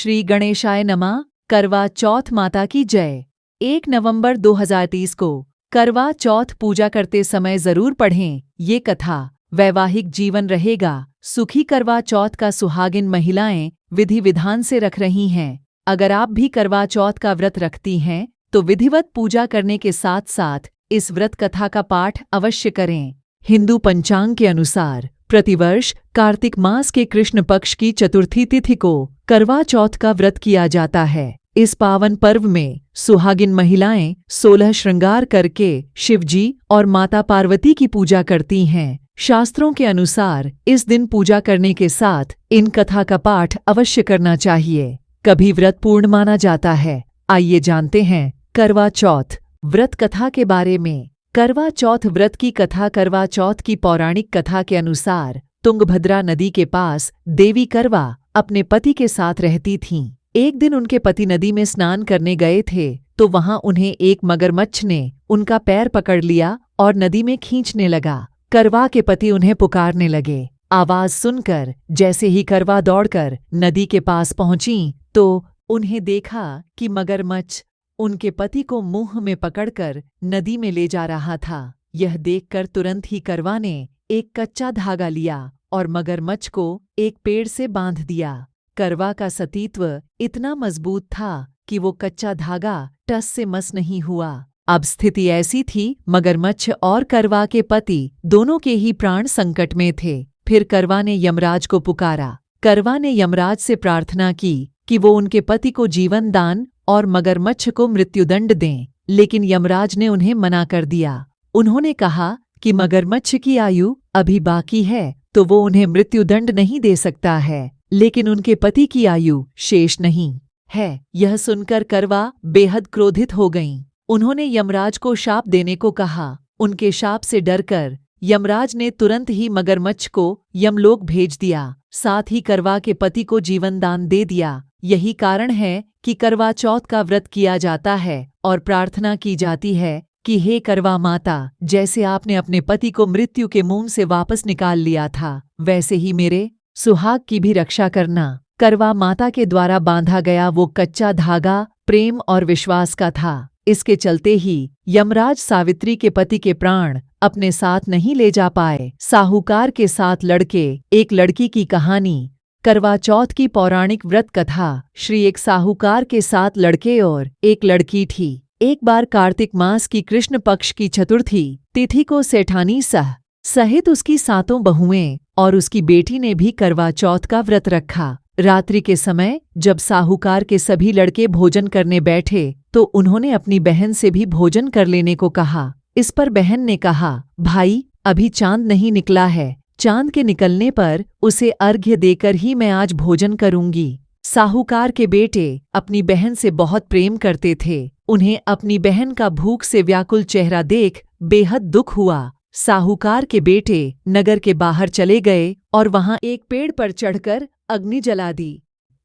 श्री गणेशाय नमः। करवा चौथ माता की जय। 1 नवंबर 2030 को करवा चौथ पूजा करते समय जरूर पढ़ें ये कथा। वैवाहिक जीवन रहेगा सुखी। करवा चौथ का सुहागिन महिलाएं विधि विधान से रख रही हैं। अगर आप भी करवा चौथ का व्रत रखती हैं तो विधिवत पूजा करने के साथ साथ इस व्रत कथा का पाठ अवश्य करें। हिंदू पंचांग के अनुसार प्रतिवर्ष कार्तिक मास के कृष्ण पक्ष की चतुर्थी तिथि को करवा चौथ का व्रत किया जाता है। इस पावन पर्व में सुहागिन महिलाएं 16 श्रृंगार करके शिवजी और माता पार्वती की पूजा करती हैं। शास्त्रों के अनुसार इस दिन पूजा करने के साथ इन कथा का पाठ अवश्य करना चाहिए। कभी व्रत पूर्ण माना जाता है। आइए जानते हैं करवा चौथ व्रत कथा के बारे में। करवा चौथ व्रत की कथा। करवा चौथ की पौराणिक कथा के अनुसार तुंगभद्रा नदी के पास देवी करवा अपने पति के साथ रहती थीं। एक दिन उनके पति नदी में स्नान करने गए थे तो वहां उन्हें एक मगरमच्छ ने उनका पैर पकड़ लिया और नदी में खींचने लगा। करवा के पति उन्हें पुकारने लगे। आवाज सुनकर जैसे ही करवा दौड़कर नदी के पास पहुंची तो उन्हें देखा कि मगरमच्छ उनके पति को मुंह में पकड़कर नदी में ले जा रहा था। यह देखकर तुरंत ही करवा ने एक कच्चा धागा लिया और मगरमच्छ को एक पेड़ से बांध दिया। करवा का सतीत्व इतना मजबूत था कि वो कच्चा धागा टस से मस नहीं हुआ। अब स्थिति ऐसी थी, मगरमच्छ और करवा के पति दोनों के ही प्राण संकट में थे। फिर करवा ने यमराज को पुकारा। करवा ने यमराज से प्रार्थना की कि वो उनके पति को जीवन दान और मगरमच्छ को मृत्युदंड दें, लेकिन यमराज ने उन्हें मना कर दिया। उन्होंने कहा कि मगरमच्छ की आयु अभी बाकी है तो वो उन्हें मृत्युदंड नहीं दे सकता है, लेकिन उनके पति की आयु शेष नहीं है। यह सुनकर करवा बेहद क्रोधित हो गईं। उन्होंने यमराज को शाप देने को कहा। उनके शाप से डरकर यमराज ने तुरंत ही मगरमच्छ को यमलोक भेज दिया। साथ ही करवा के पति को जीवन दान दे दिया। यही कारण है कि करवा चौथ का व्रत किया जाता है और प्रार्थना की जाती है कि हे करवा माता, जैसे आपने अपने पति को मृत्यु के मुंह से वापस निकाल लिया था, वैसे ही मेरे सुहाग की भी रक्षा करना। करवा माता के द्वारा बांधा गया वो कच्चा धागा प्रेम और विश्वास का था। इसके चलते ही यमराज सावित्री के पति के प्राण अपने साथ नहीं ले जा पाए। साहूकार के साथ लड़के एक लड़की की कहानी। करवा चौथ की पौराणिक व्रत कथा। श्री एक साहूकार के 7 लड़के और एक लड़की थी। एक बार कार्तिक मास की कृष्ण पक्ष की चतुर्थी तिथि को सेठानी सहित उसकी 7 बहुएं और उसकी बेटी ने भी करवा चौथ का व्रत रखा। रात्रि के समय जब साहूकार के सभी लड़के भोजन करने बैठे तो उन्होंने अपनी बहन से भी भोजन कर लेने को कहा। इस पर बहन ने कहा, भाई अभी चांद नहीं निकला है, चांद के निकलने पर उसे अर्घ्य देकर ही मैं आज भोजन करूंगी। साहूकार के बेटे अपनी बहन से बहुत प्रेम करते थे। उन्हें अपनी बहन का भूख से व्याकुल चेहरा देख बेहद दुख हुआ। साहूकार के बेटे नगर के बाहर चले गए और वहां एक पेड़ पर चढ़कर अग्नि जला दी।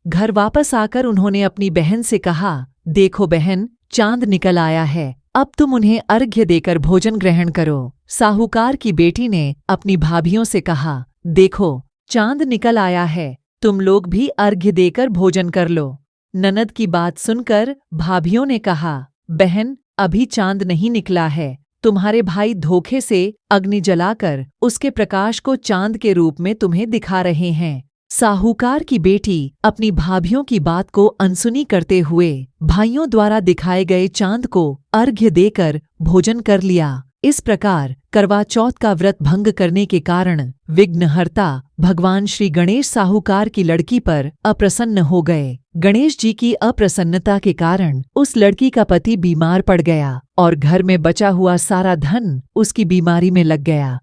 घर वापस आकर उन्होंने अपनी बहन से कहा, देखो बहन, चांद निकल आया है, अब तुम उन्हें अर्घ्य देकर भोजन ग्रहण करो। साहूकार की बेटी ने अपनी भाभियों से कहा, देखो चांद निकल आया है, तुम लोग भी अर्घ्य देकर भोजन कर लो। ननद की बात सुनकर भाभियों ने कहा, बहन अभी चांद नहीं निकला है, तुम्हारे भाई धोखे से अग्नि जलाकर उसके प्रकाश को चांद के रूप में तुम्हें दिखा रहे हैं। साहूकार की बेटी अपनी भाभियों की बात को अनसुनी करते हुए भाइयों द्वारा दिखाए गए चांद को अर्घ्य देकर भोजन कर लिया। इस प्रकार करवा चौथ का व्रत भंग करने के कारण विघ्नहर्ता भगवान श्री गणेश साहूकार की लड़की पर अप्रसन्न हो गए। गणेश जी की अप्रसन्नता के कारण उस लड़की का पति बीमार पड़ गया और घर में बचा हुआ सारा धन उसकी बीमारी में लग गया।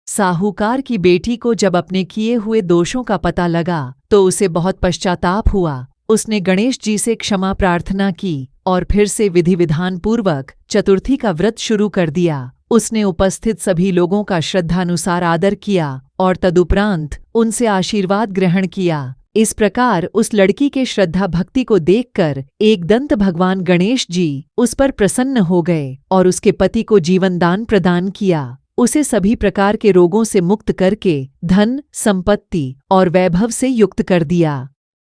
साहूकार की बेटी को जब अपने किए हुए दोषों का पता लगा तो उसे बहुत पश्चाताप हुआ। उसने गणेश जी से क्षमा प्रार्थना की और फिर से विधि विधान पूर्वक चतुर्थी का व्रत शुरू कर दिया। उसने उपस्थित सभी लोगों का श्रद्धानुसार आदर किया और तदुपरांत उनसे आशीर्वाद ग्रहण किया। इस प्रकार उस लड़की के श्रद्धा भक्ति को देखकर एकदंत भगवान गणेश जी उस पर प्रसन्न हो गए और उसके पति को जीवन दान प्रदान किया। उसे सभी प्रकार के रोगों से मुक्त करके धन, संपत्ति और वैभव से युक्त कर दिया।